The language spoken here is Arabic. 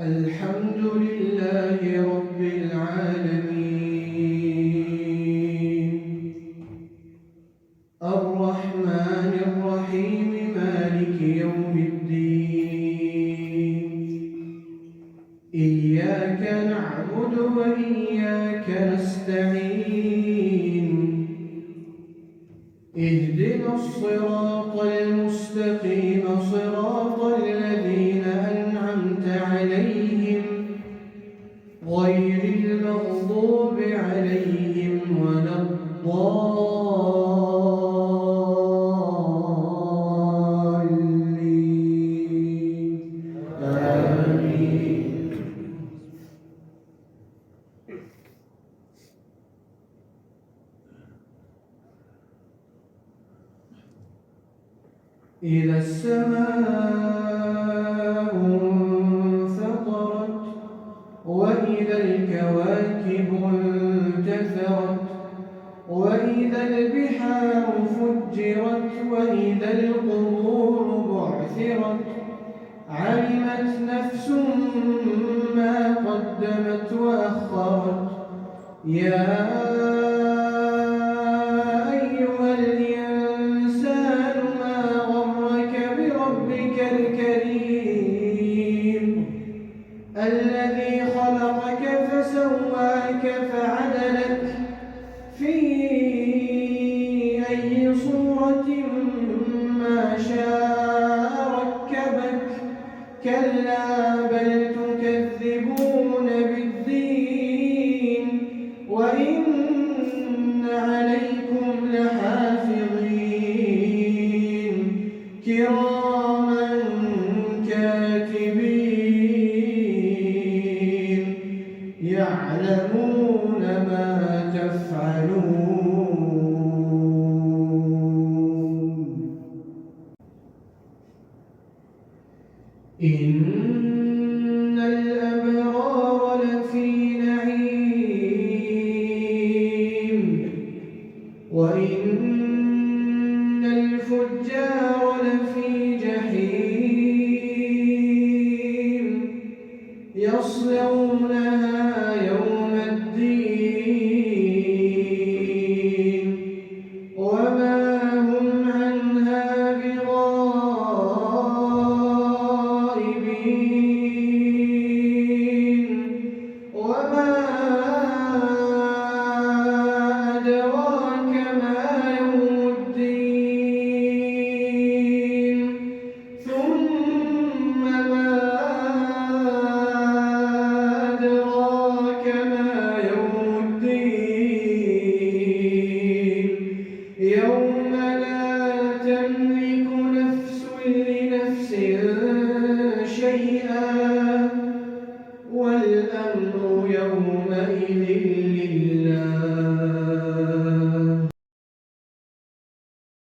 الحمد لله رب العالمين، الرحمن الرحيم، مالك يوم الدين. إياك نعبد وإياك نستعين، اهدنا الصراط المستقيم، صراط الذين أنعمت عليهم غير المغضوب عليهم ولا الضالين. آمين. إذا السماء انفطرت وإذا الكواكب انتثرت وإذا البحار فجرت وإذا القبور بعثرت علمت نفس ما قدمت وأخرت. يا أيها الإنسان ما غرك بربك الكريم الذي خلقك فسواك فعدلك في أي صورة ما شاء ركبك. كلا بل تكذبون بالدين وإن عليكم لحافظين كراما كاتبين يعلمون ما تفعلون. إن الأبرار لفي نعيم وإن الفجار لفي جحيم يصلونها يوم الدين وما هم عنها بغائبين. وما أدراك ما يوم الدين ثم ما أدراك ما يوم الدين يوم لا تملك نفس لنفس شيئا والأمر يومئذ